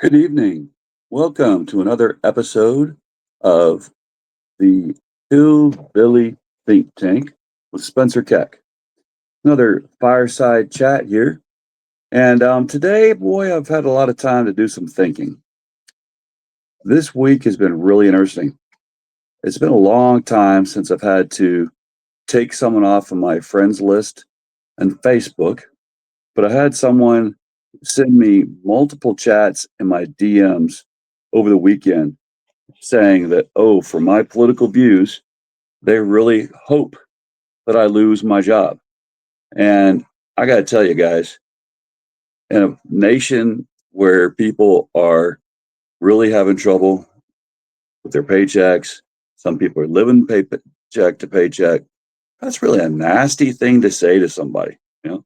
Good evening. Welcome to another episode of the Hillbilly Think Tank with Spencer Keck. Another fireside chat here. And today, boy, I've had a lot of time to do some thinking. This week has been really interesting. It's been a long time since I've had to take someone off of my friends list and Facebook, but I had someone send me multiple chats in my DMs over the weekend saying that, oh, for my political views, they really hope that I lose my job. And I got to tell you guys, in a nation where people are really having trouble with their paychecks, some people are living paycheck to paycheck. That's really a nasty thing to say to somebody, you know.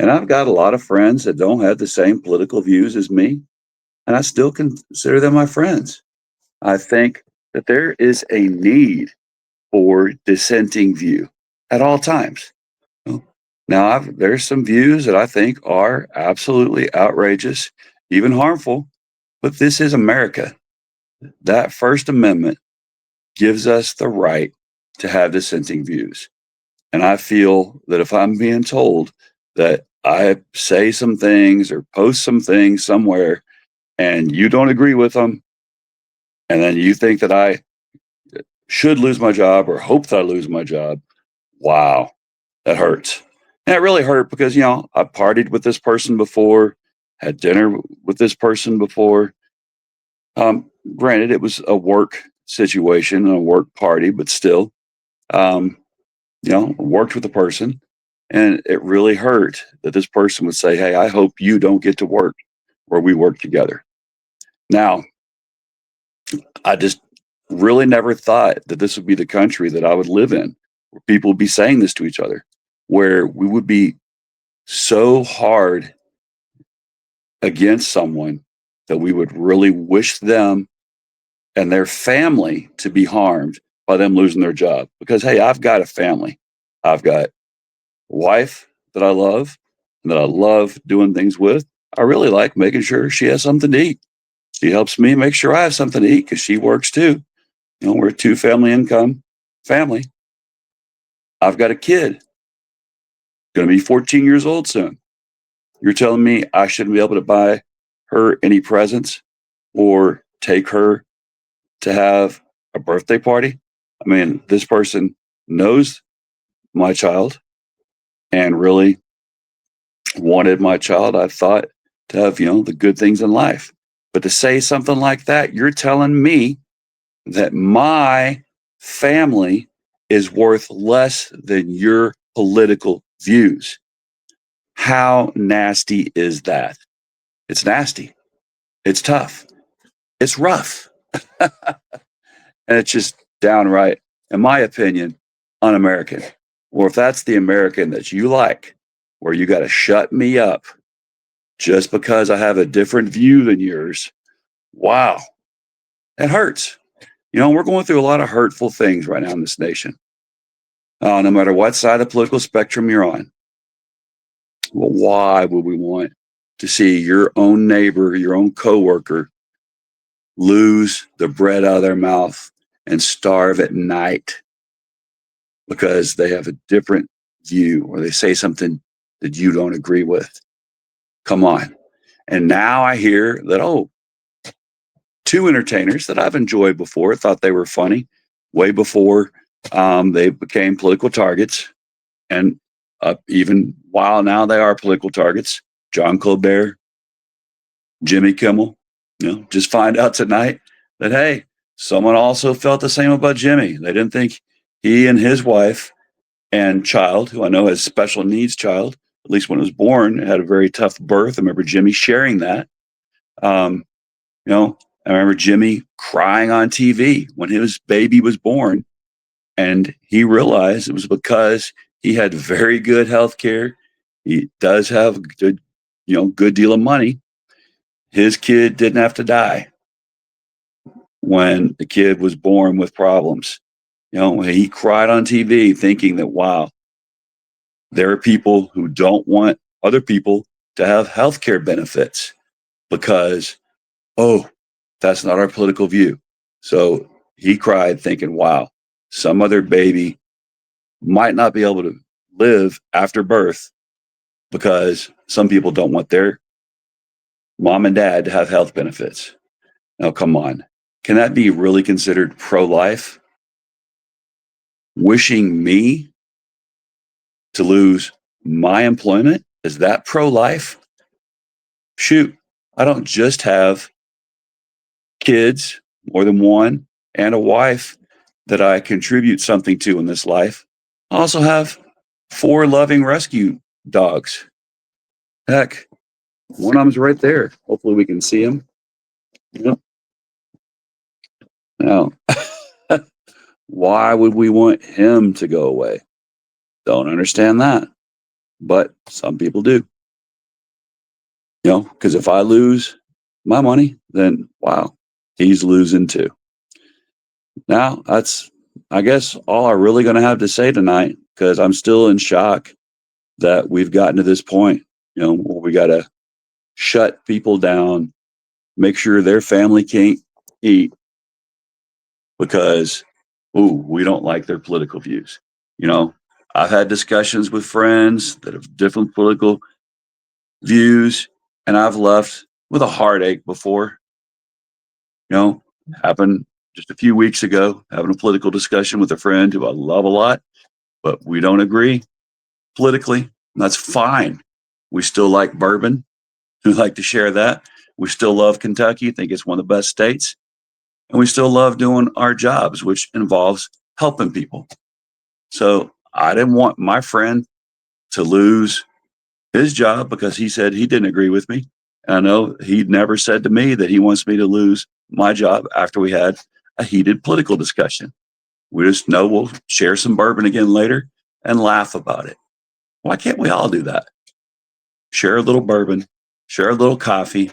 And I've got a lot of friends that don't have the same political views as me, and I still consider them my friends. I think that there is a need for dissenting view at all times. Now, there's some views that I think are absolutely outrageous, even harmful, but this is America. That First Amendment gives us the right to have dissenting views. And I feel that if I'm being told that I say some things or post some things somewhere and you don't agree with them, and then you think that I should lose my job or hope that I lose my job, wow, that hurts. And it really hurt because, I partied with this person before, had dinner with this person before. Granted, it was a work situation, a work party, but still, um, worked with the person. And it really hurt that this person would say, hey, I hope you don't get to work where we work together. Now, I just really never thought that this would be the country that I would live in, where people would be saying this to each other, where we would be so hard against someone that we would really wish them and their family to be harmed by them losing their job. Because, hey, I've got a family. I've got a wife that I love and that I love doing things with. I really like making sure she has something to eat. She helps me make sure I have something to eat because she works too. We're a two family income family. I've got a kid, going to be 14 years old soon. You're telling me I shouldn't be able to buy her any presents or take her to have a birthday party? I mean, this person knows my child and really wanted my child, I thought, to have, the good things in life. But to say something like that, you're telling me that my family is worth less than your political views. How nasty is that? It's nasty. It's tough. It's rough. And it's just downright, in my opinion, un American. Or if that's the American that you like, where you got to shut me up just because I have a different view than yours, wow, that hurts. We're going through a lot of hurtful things right now in this nation. No matter what side of the political spectrum you're on. Well, why would we want to see your own neighbor, your own coworker, lose the bread out of their mouth and starve at night because they have a different view or they say something that you don't agree with? Come on. And now I hear that, oh, two entertainers that I've enjoyed before, thought they were funny way before they became political targets. And even while now they are political targets, John Colbert, Jimmy Kimmel, just find out tonight that, hey, someone also felt the same about Jimmy. They didn't think he and his wife and child, who I know has special needs child, at least when it was born, had a very tough birth. I remember Jimmy sharing that. Um, I remember Jimmy crying on TV when his baby was born, and he realized it was because he had very good health care. He does have good, good deal of money. His kid didn't have to die when the kid was born with problems. He cried on TV thinking that, wow, there are people who don't want other people to have health care benefits because oh, that's not our political view. So he cried, thinking, wow, some other baby might not be able to live after birth because some people don't want their mom and dad to have health benefits. Now, come on. Can that be really considered pro life? Wishing me to lose my employment? Is that pro life? Shoot, I don't just have kids, more than one, and a wife that I contribute something to in this life. I also have 4 loving rescue dogs. Heck, one of them's right there. Hopefully, we can see him. Yep. Now, why would we want him to go away? Don't understand that. But some people do. Because if I lose my money, then wow, he's losing too. Now, that's, I guess, all I'm really going to have to say tonight because I'm still in shock that we've gotten to this point, where we got to shut people down, make sure their family can't eat because, we don't like their political views. I've had discussions with friends that have different political views, and I've left with a heartache before. Happened just a few weeks ago, having a political discussion with a friend who I love a lot, but we don't agree politically. And that's fine. We still like bourbon. We like to share that. We still love Kentucky, think it's one of the best states. And we still love doing our jobs, which involves helping people. So I didn't want my friend to lose his job because he said he didn't agree with me. And I know he never said to me that he wants me to lose my job after we had a heated political discussion. We just know we'll share some bourbon again later and laugh about it. Why can't we all do that? Share a little bourbon, share a little coffee,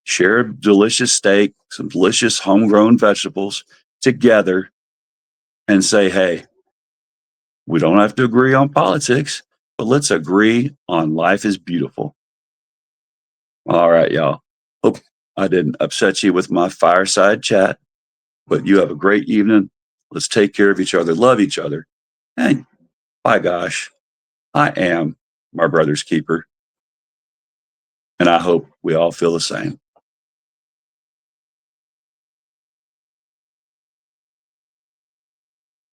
share a delicious steak, some delicious homegrown vegetables together and say, hey, we don't have to agree on politics, but let's agree on life is beautiful. All right, y'all. Hope I didn't upset you with my fireside chat, but you have a great evening. Let's take care of each other, love each other. And by gosh, I am my brother's keeper. And I hope we all feel the same.